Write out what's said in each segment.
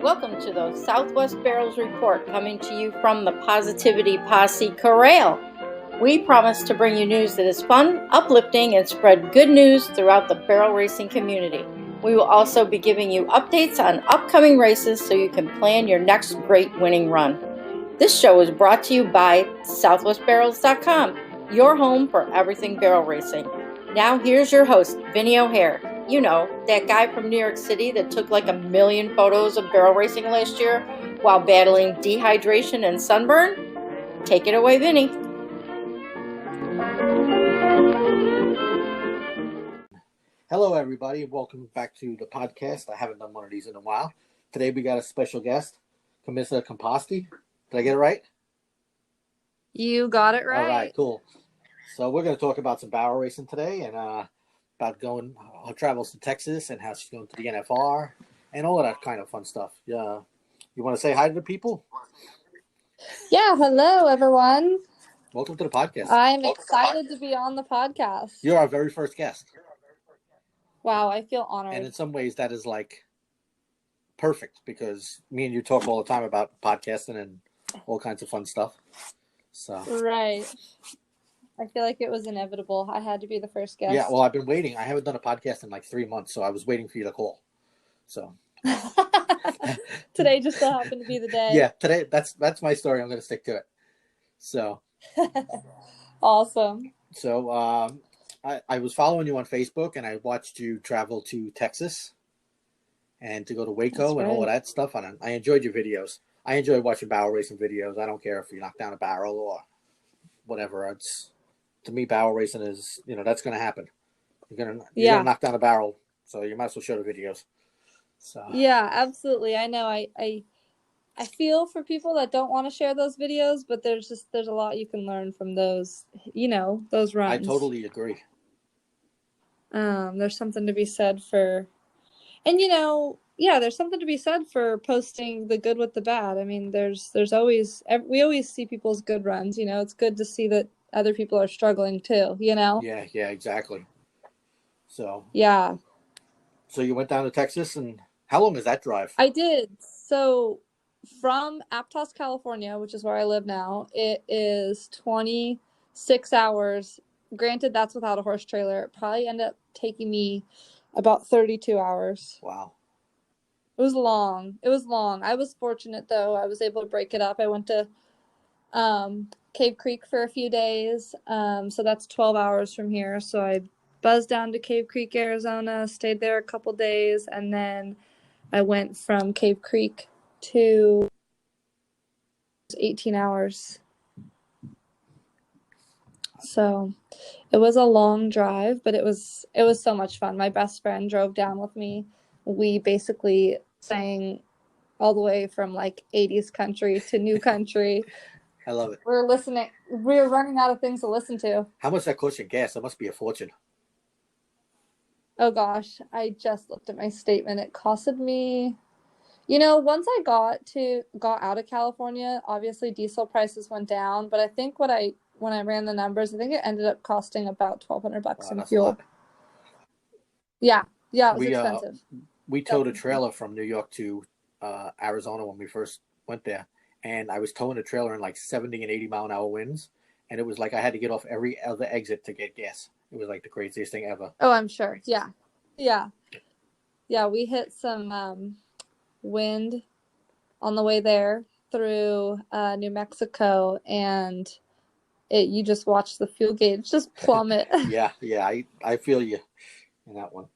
Welcome to the Southwest Barrels Report, coming to you from the Positivity Posse Corral. We promise to bring you news that is fun, uplifting, and spread good news throughout the barrel racing community. We will also be giving you updates on upcoming races so you can plan your next great winning run. This show is brought to you by SouthwestBarrels.com, your home for everything barrel racing. Now here's your host, Vinny O'Hare. You know, that guy from New York City that took like 1 million photos of barrel racing last year while battling dehydration and sunburn? Take it away, Vinny. Hello, everybody. Welcome back to the podcast. I haven't done one of these in a while. Today we got a special guest, Camisa Composti. Did I get it right? You got it right. All right, cool. So we're going to talk about some barrel racing today and about her travels to Texas and how she's going to the NFR and all of that kind of fun stuff. Yeah. You want to say hi to the people? Yeah. Hello, everyone. Welcome to the podcast. I'm excited to be on the podcast. You're our very first guest. Wow, I feel honored. And in some ways that is like perfect because me and you talk all the time about podcasting and all kinds of fun stuff. So right. I feel like it was inevitable. I had to be the first guest. Yeah, well, I've been waiting. I haven't done a podcast in like 3 months, so I was waiting for you to call. So today just so happened to be the day. Yeah, today that's my story. I'm going to stick to it. So awesome. So I was following you on Facebook, and I watched you travel to Texas and to go to Waco and all of that stuff. And I enjoyed your videos. I enjoy watching barrel racing videos. I don't care if you knock down a barrel or whatever. To me, barrel racing is, that's going to happen. You're gonna knock down a barrel, so you might as well show the videos. So yeah, absolutely. I know. I feel for people that don't want to share those videos, but there's a lot you can learn from those. Those runs. I totally agree. There's something to be said for, and there's something to be said for posting the good with the bad. I mean, we always see people's good runs. It's good to see that other people are struggling too. Yeah, exactly. So yeah. So you went down to Texas, and how long is that drive? I did. So from Aptos, California, which is where I live now, it is 26 hours. Granted, that's without a horse trailer. It probably ended up taking me about 32 hours. Wow. It was long. I was fortunate, though. I was able to break it up. I went to Cave Creek for a few days. So that's 12 hours from here. So I buzzed down to Cave Creek, Arizona, stayed there a couple days, and then I went from Cave Creek to 18 hours. So it was a long drive, but it was so much fun. My best friend drove down with me. We basically sang all the way from like 80s country to new country. I love it. We're running out of things to listen to. How much that cost you gas? That must be a fortune. Oh gosh, I just looked at my statement. It costed me, once I got out of California, obviously diesel prices went down, but I think when I ran the numbers, I think it ended up costing about $1,200 in fuel. Yeah, it was expensive. We towed a trailer from New York to Arizona when we first went there, and I was towing a trailer in like 70 and 80 mile an hour winds, and it was like I had to get off every other exit to get gas. It was like the craziest thing ever. Oh, I'm sure. Yeah. We hit some wind on the way there through New Mexico, and you just watch the fuel gauge just plummet. yeah, I feel you in that one.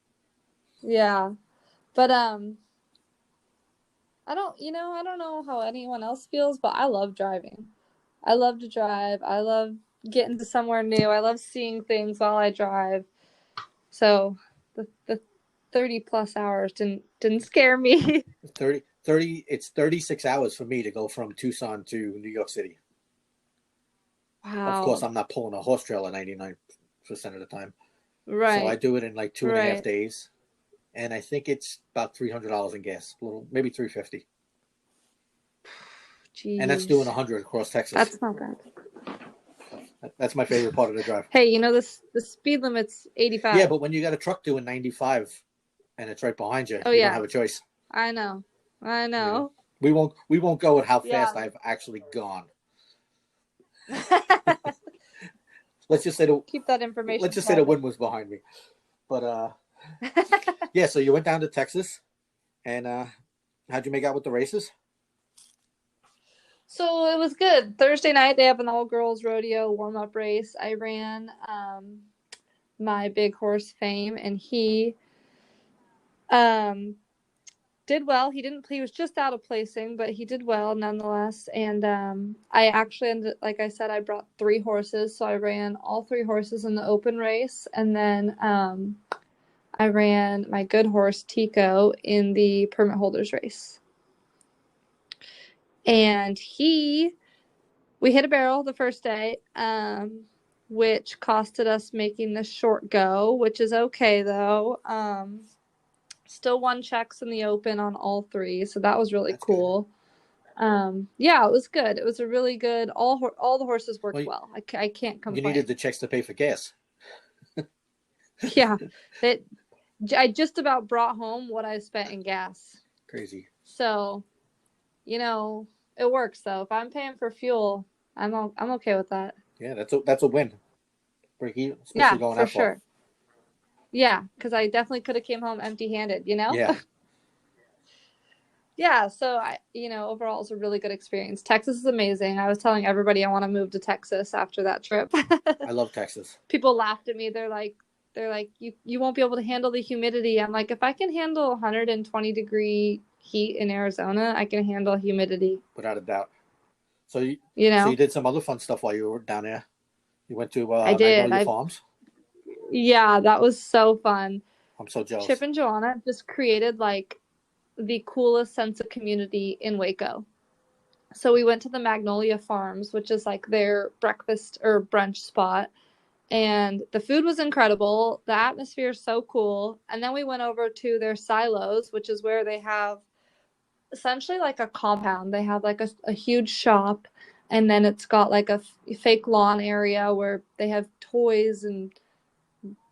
Yeah, but I don't know how anyone else feels, but I love driving. I love to drive. I love getting to somewhere new. I love seeing things while I drive. So the 30 plus hours didn't scare me. 30 it's 36 hours for me to go from Tucson to New York City. Wow. Of course, I'm not pulling a horse trailer 99% of the time. Right. So I do it in like 2.5 days. And I think it's about $300 in gas, maybe $350. Jeez. And that's doing 100 across Texas. That's not bad. That's my favorite part of the drive. Hey, the speed limit's 85. Yeah, but when you got a truck doing 95 and it's right behind you, you don't have a choice. I know. I You know, know. we won't go with how Yeah. fast I've actually gone. Let's just say Keep that information the private. wind was behind me. But yeah. So you went down to Texas, and how'd you make out with the races? So it was good. Thursday night they have an all girls rodeo warm up race. I ran my big horse Fame, and he um did well. He was just out of placing, but he did well nonetheless. And I actually ended, like I said, I brought 3 horses, so I ran all 3 horses in the open race, and then I ran my good horse Tico in the permit holders race. And we hit a barrel the first day, which costed us making the short go, which is okay though. Still won checks in the open on all 3, so that was really That's good. cool. Yeah, it was good. It was a really good. All the horses worked well. I can't complain. You needed the checks to pay for gas. Yeah, I just about brought home what I spent in gas. Crazy. So, it works though. If I'm paying for fuel, I'm okay with that. Yeah, that's a win. Break even, especially Yeah, going for that far. sure. Yeah, because I definitely could have came home empty-handed. Yeah. Yeah, so overall it's a really good experience. Texas is amazing. I was telling everybody I want to move to Texas after that trip. I love Texas. People laughed at me. They're like you won't be able to handle the humidity. I'm like, if I can handle 120-degree heat in Arizona, I can handle humidity. Without a doubt. So you did some other fun stuff while you were down there. You went to I did. Magnolia Farms. Yeah, that was so fun. I'm so jealous. Chip and Joanna just created like the coolest sense of community in Waco. So we went to the Magnolia Farms, which is like their breakfast or brunch spot. And the food was incredible. The atmosphere is so cool. And then we went over to their silos, which is where they have essentially like a compound. They have like a huge shop. And then it's got like a fake lawn area where they have toys and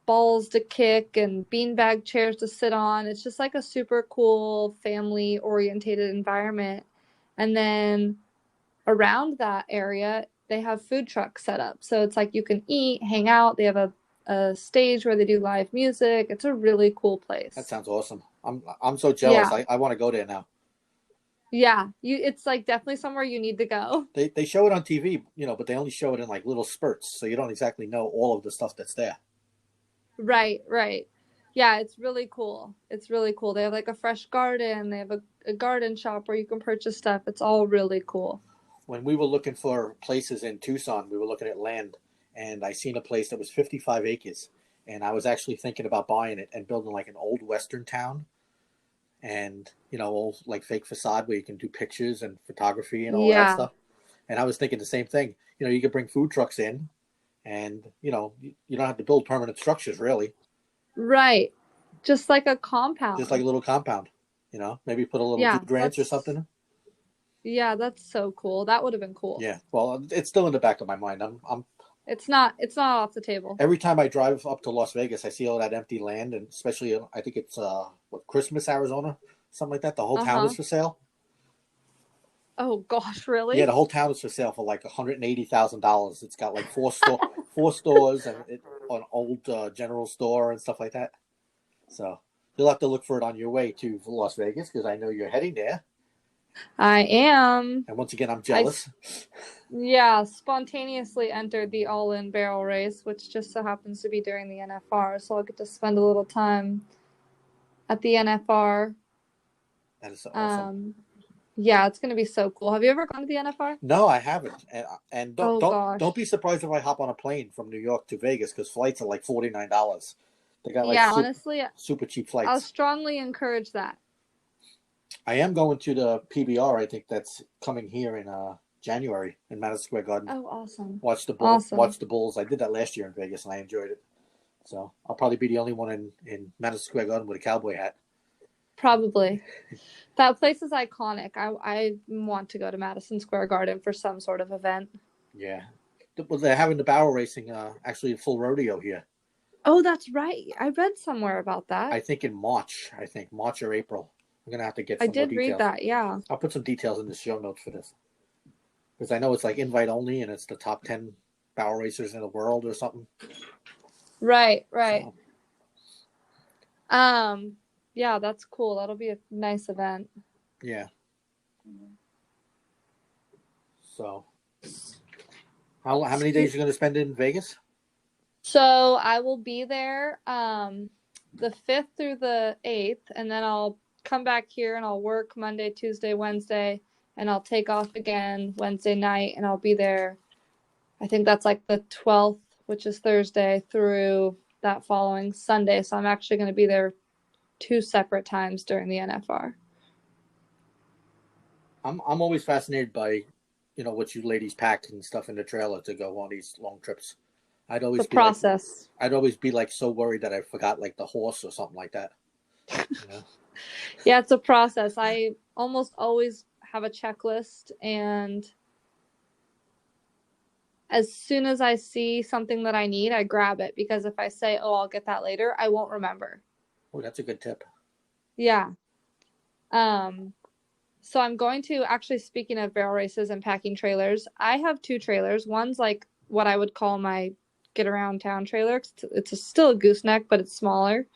balls to kick and beanbag chairs to sit on. It's just like a super cool family orientated environment. And then around that area, they have food trucks set up. So it's like you can eat, hang out. They have a stage where they do live music. It's a really cool place. That sounds awesome. I'm so jealous. Yeah. I want to go there now. Yeah, it's like definitely somewhere you need to go. They show it on TV, but they only show it in like little spurts, so you don't exactly know all of the stuff that's there. Right. Yeah, it's really cool. It's really cool. They have like a fresh garden. They have a garden shop where you can purchase stuff. It's all really cool. When we were looking for places in Tucson, we were looking at land, and I seen a place that was 55 acres, and I was actually thinking about buying it and building like an old Western town, and old like fake facade where you can do pictures and photography and all that stuff. And I was thinking the same thing. You could bring food trucks in, and you don't have to build permanent structures really. Right, just like a compound. Just like a little compound. Maybe put a little food ranch or something. Yeah, that's so cool. That would have been cool. Yeah, well, it's still in the back of my mind. It's not off the table. Every time I drive up to Las Vegas, I see all that empty land, and especially I think it's Christmas, Arizona, something like that. The whole town is for sale. Oh gosh, really? Yeah, the whole town is for sale for like $180,000. It's got like four stores and an old general store and stuff like that. So you'll have to look for it on your way to Las Vegas because I know you're heading there. I am. And once again, I'm jealous. Spontaneously entered the all-in barrel race, which just so happens to be during the NFR, so I'll get to spend a little time at the NFR. That is so awesome. Yeah, it's going to be so cool. Have you ever gone to the NFR? No, I haven't. And don't be surprised if I hop on a plane from New York to Vegas because flights are like $49. They got like honestly, super cheap flights. I'll strongly encourage that. I am going to the PBR. I think that's coming here in January in Madison Square Garden. Oh, awesome! Watch the Bulls. I did that last year in Vegas and I enjoyed it. So I'll probably be the only one in Madison Square Garden with a cowboy hat. Probably. That place is iconic. I want to go to Madison Square Garden for some sort of event. Yeah. Well, they're having the barrel racing, actually a full rodeo here. Oh, that's right. I read somewhere about that. I think in March. March or April. I'm gonna have to get I some more did details. read that, yeah. I'll put some details in the show notes for this because I know it's like invite only, and it's the top 10 barrel racers in the world or something. Right. So, Yeah, that's cool. That'll be a nice event. yeah. So, how many days are you going to spend in Vegas? So I will be there the 5th through the 8th, and then I'll come back here and I'll work Monday, Tuesday, Wednesday, and I'll take off again Wednesday night, and I'll be there. I think that's like the 12th, which is Thursday, through that following Sunday. So I'm actually going to be there 2 separate times during the NFR. I'm always fascinated by, what you ladies pack and stuff in the trailer to go on these long trips. I'd always The process. I'd always be like so worried that I forgot like the horse or something like that. Yeah, it's a process. I almost always have a checklist, and as soon as I see something that I need, I grab it, because if I say, "Oh, I'll get that later," I won't remember. Oh, that's a good tip. Yeah. So I'm going to, actually, speaking of barrel races and packing trailers, I have 2 trailers. One's like what I would call my get around town trailer. It's still a gooseneck, but it's smaller.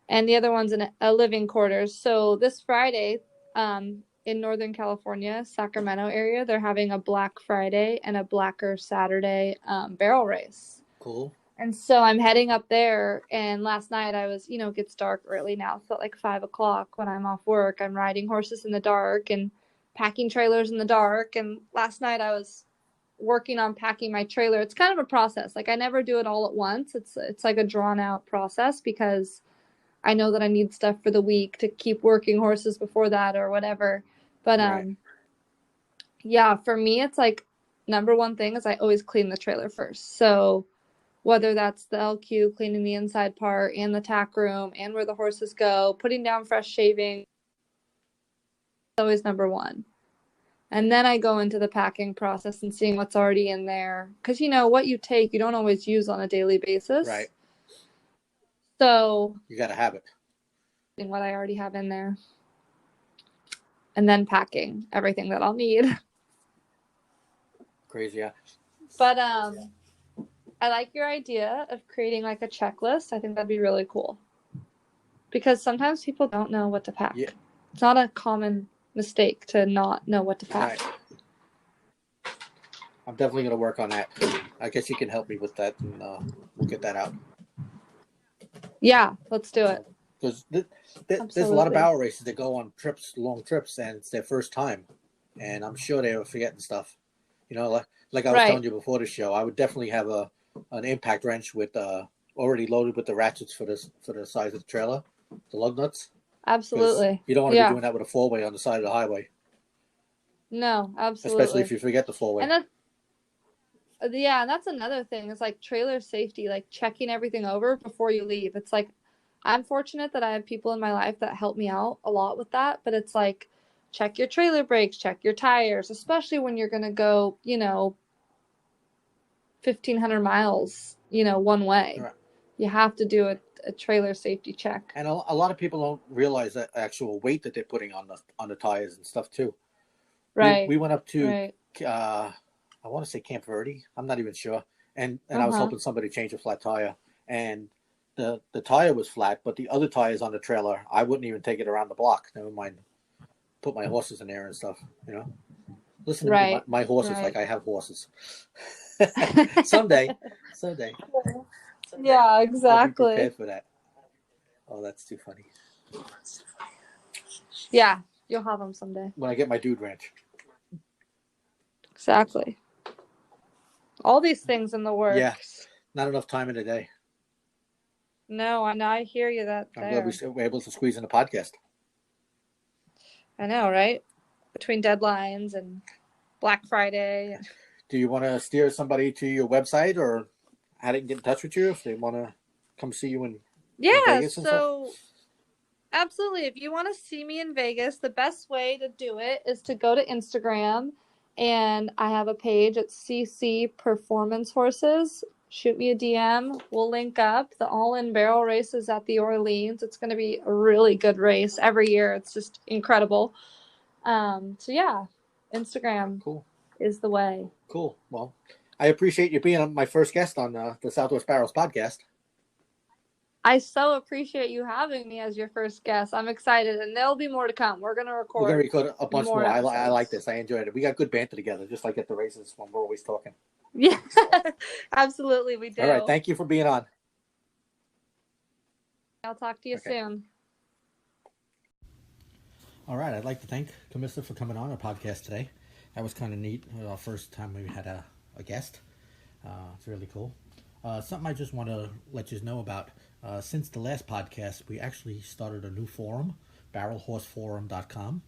And the other one's in a living quarters. So this Friday, in Northern California, Sacramento area, they're having a Black Friday and a Blacker Saturday barrel race. Cool. And so I'm heading up there, and last night I was, it gets dark early now, so at like 5 o'clock when I'm off work, I'm riding horses in the dark and packing trailers in the dark. And last night I was working on packing my trailer. It's kind of a process. Like, I never do it all at once. It's like a drawn out process, because I know that I need stuff for the week to keep working horses before that or whatever. But Right. yeah, for me, it's like number one thing is I always clean the trailer first. So whether that's the LQ, cleaning the inside part and the tack room and where the horses go, putting down fresh shaving, is always number one. And then I go into the packing process and seeing what's already in there. Because, what you take, you don't always use on a daily basis. Right. So you got to have it. What I already have in there. And then packing everything that I'll need. Crazy, yeah. But I like your idea of creating like a checklist. I think that'd be really cool. Because sometimes people don't know what to pack. Yeah. It's not a common mistake to not know what to pack. Right. I'm definitely going to work on that. I guess you can help me with that, and we'll get that out. Yeah, let's do it. Because there's a lot of barrel races that go on long trips, and it's their first time. And I'm sure they were forgetting stuff. Like I was telling you before the show, I would definitely have an impact wrench with already loaded with the ratchets for the size of the trailer, the lug nuts. Absolutely. You don't want to be doing that with a 4-way on the side of the highway. No, absolutely. Especially if you forget the 4-way. And that's another thing. It's like trailer safety, like checking everything over before you leave. It's like, I'm fortunate that I have people in my life that help me out a lot with that, but it's like, check your trailer brakes, check your tires, especially when you're going to go, 1,500 miles, one way. Right. You have to do a trailer safety check. And a lot of people don't realize the actual weight that they're putting on the tires and stuff too. Right. We went up to, I want to say Camp Verde. I'm not even sure. And I was helping somebody change a flat tire, and the tire was flat, but the other tires on the trailer, I wouldn't even take it around the block. Never mind, put my horses in there and stuff. Listen to me, my horses, like I have horses. Someday. Yeah, exactly. I'll be prepared for that. Oh, that's too funny. Yeah, you'll have them someday. When I get my dude ranch. Exactly. All these things in the works. Yeah, not enough time in the day. No, I hear you that I'm glad we're able to squeeze in a podcast. I know, right? Between deadlines and Black Friday. Do you want to steer somebody to your website, or how they can get in touch with you if they want to come see you in Vegas and stuff? Absolutely. If you want to see me in Vegas, the best way to do it is to go to Instagram, and I have a page at CC Performance Horses. shoot me a DM. We'll link up. The All-In Barrel Race is at the Orleans. It's going to be a really good race every year. It's just incredible. So yeah, Instagram Cool. is the way. Cool. Well, I appreciate you being my first guest on the Southwest Barrels podcast. I so appreciate you having me as your first guest. I'm excited, and there'll be more to come. We're going to record a bunch more. I like this. I enjoyed it. We got good banter together, just like at the races when we're always talking. Yeah, absolutely, we do. All right. Thank you for being on. I'll talk to you soon. All right. I'd like to thank Camisa for coming on our podcast today. That was kind of neat. It was our first time we had a guest. It's really cool. Something I just want to let you know about. Since the last podcast, we actually started a new forum, barrelhorseforum.com.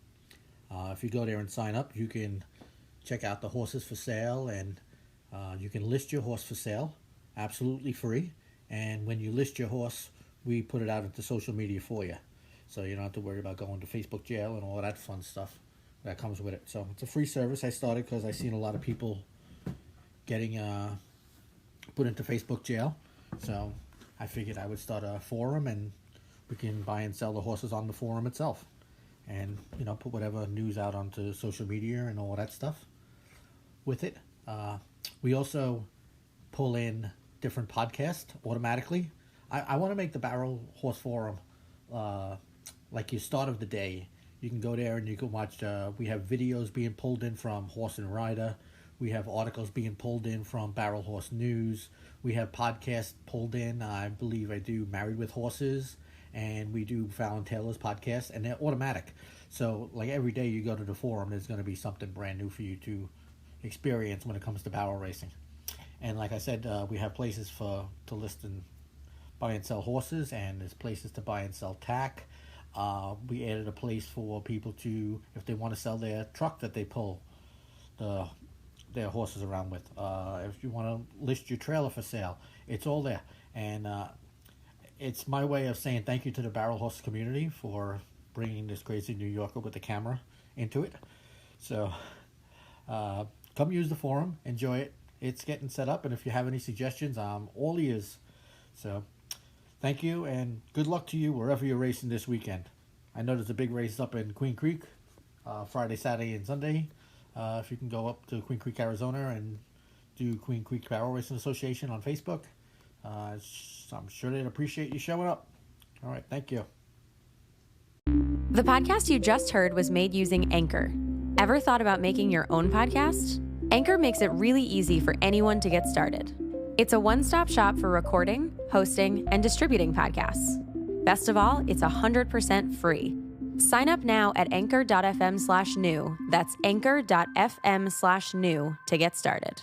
If you go there and sign up, you can check out the horses for sale, and you can list your horse for sale, absolutely free. And when you list your horse, we put it out into social media for you. So you don't have to worry about going to Facebook jail and all that fun stuff that comes with it. So it's a free service I started because I've seen a lot of people getting put into Facebook jail. So I figured I would start a forum, and we can buy and sell the horses on the forum itself, and put whatever news out onto social media and all that stuff with it. We also pull in different podcasts automatically. I want to make the Barrel Horse Forum like your start of the day. You can go there and you can watch. We have videos being pulled in from Horse and Rider. We have articles being pulled in from Barrel Horse News. We have podcasts pulled in. I believe I do Married with Horses, and we do Fallon Taylor's podcast, and they're automatic. So, like every day you go to the forum, there's going to be something brand new for you to experience when it comes to barrel racing. And like I said, we have places to list and buy and sell horses, and there's places to buy and sell tack. We added a place for people to, if they want to sell their truck that they pull their horses around with. If you want to list your trailer for sale, it's all there. And it's my way of saying thank you to the barrel horse community for bringing this crazy New Yorker with the camera into it. So come use the forum, enjoy it. It's getting set up, and if you have any suggestions, I'm all ears. So thank you, and good luck to you wherever you're racing this weekend. I know there's a big race up in Queen Creek, Friday, Saturday, and Sunday. If you can go up to Queen Creek, Arizona, and do Queen Creek Barrel Racing Association on Facebook, I'm sure they'd appreciate you showing up. All right, thank you. The podcast you just heard was made using Anchor. Ever thought about making your own podcast? Anchor makes it really easy for anyone to get started. It's a one-stop shop for recording, hosting, and distributing podcasts. Best of all, it's 100% free. Sign up now at anchor.fm/new. That's anchor.fm/new to get started.